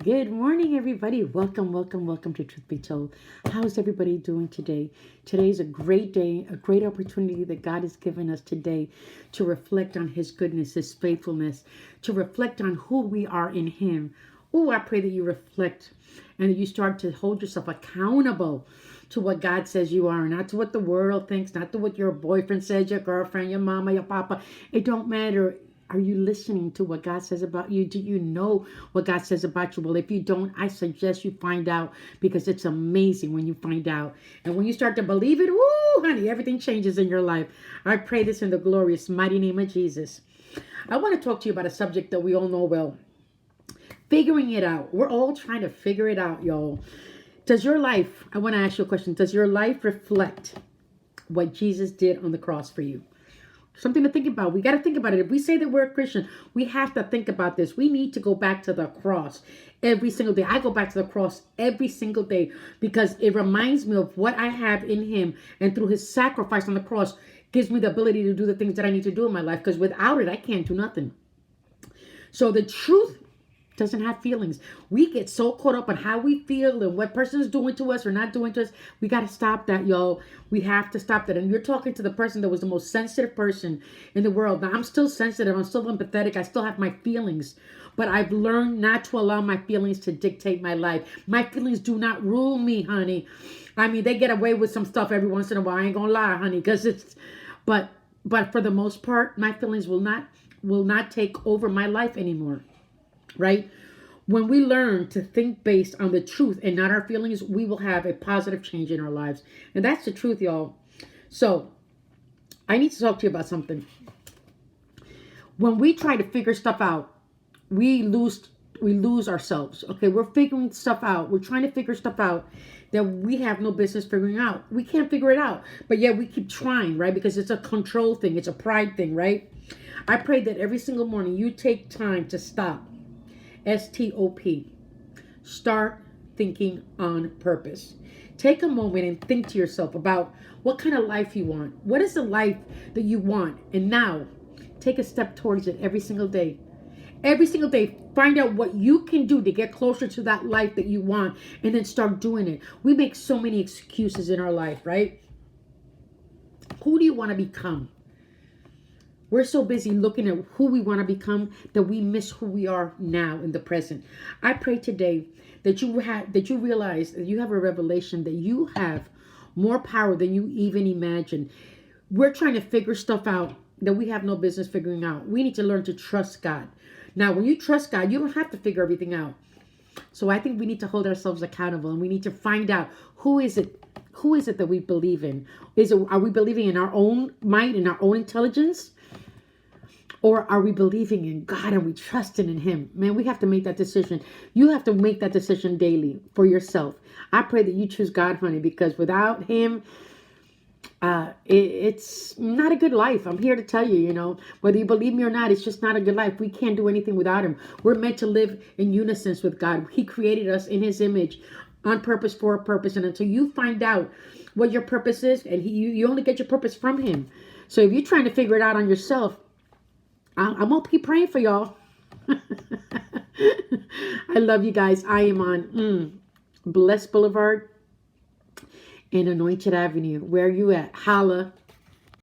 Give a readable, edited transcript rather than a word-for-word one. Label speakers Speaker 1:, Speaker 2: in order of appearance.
Speaker 1: Good morning, everybody. Welcome to Truth Be Told. How's everybody doing today? Today is a great day, a great opportunity that God has given us today to reflect on His goodness, His faithfulness, to reflect on who we are in Him. Oh, I pray that you reflect and that you start to hold yourself accountable to what God says you are, not to what the world thinks, not to what your boyfriend says, your girlfriend, your mama, your papa. It don't matter. Are you listening to what God says about you? Do you know what God says about you? Well, if you don't, I suggest you find out because it's amazing when you find out. And when you start to believe it, woo, honey, everything changes in your life. I pray this in the glorious, mighty name of Jesus. I want to talk to you about a subject that we all know well. Figuring it out. We're all trying to figure it out, y'all. Does your life, I want to ask you a question. Does your life reflect what Jesus did on the cross for you? Something to think about. We got to think about it. If we say that we're a Christian, we have to think about this. We need to go back to the cross every single day. I go back to the cross every single day because it reminds me of what I have in Him, and through His sacrifice on the cross gives me the ability to do the things that I need to do in my life, because without it, I can't do nothing. So the truth doesn't have feelings. We get so caught up on how we feel and what person is doing to us or not doing to us. We got to stop that, y'all. We have to stop that. And you're talking to the person that was the most sensitive person in the world. Now, I'm still sensitive. I'm still empathetic. I still have my feelings. But I've learned not to allow my feelings to dictate my life. My feelings do not rule me, honey. I mean, they get away with some stuff every once in a while. I ain't gonna lie, honey, because it's, but for the most part, my feelings will not take over my life anymore. Right? When we learn to think based on the truth and not our feelings, we will have a positive change in our lives. And that's the truth, y'all. So I need to talk to you about something. When we try to figure stuff out, we lose ourselves. Okay, we're figuring stuff out. We're trying to figure stuff out that we have no business figuring out. We can't figure it out, but yet we keep trying, right? Because it's a control thing. It's a pride thing, right? I pray that every single morning you take time to stop. STOP. Start thinking on purpose. Take a moment and think to yourself about what kind of life you want. What is the life that you want? And now, take a step towards it every single day. Every single day, find out what you can do to get closer to that life that you want, and then start doing it. We make so many excuses in our life, right? Who do you want to become? We're so busy looking at who we want to become that we miss who we are now in the present. I pray today that you realize that you have a revelation that you have more power than you even imagine. We're trying to figure stuff out that we have no business figuring out. We need to learn to trust God. Now, when you trust God, you don't have to figure everything out. So I think we need to hold ourselves accountable, and we need to find out who is it that we believe in. Are we believing in our own might and our own intelligence? Or are we believing in God and we trusting in Him? Man, we have to make that decision. You have to make that decision daily for yourself. I pray that you choose God, honey, because without Him, it's not a good life. I'm here to tell you, whether you believe me or not, it's just not a good life. We can't do anything without Him. We're meant to live in unison with God. He created us in His image on purpose for a purpose. And until you find out what your purpose is, and you only get your purpose from Him. So if you're trying to figure it out on yourself, I'm going to keep praying for y'all. I love you guys. I am on Blessed Boulevard and Anointed Avenue. Where are you at? Holla.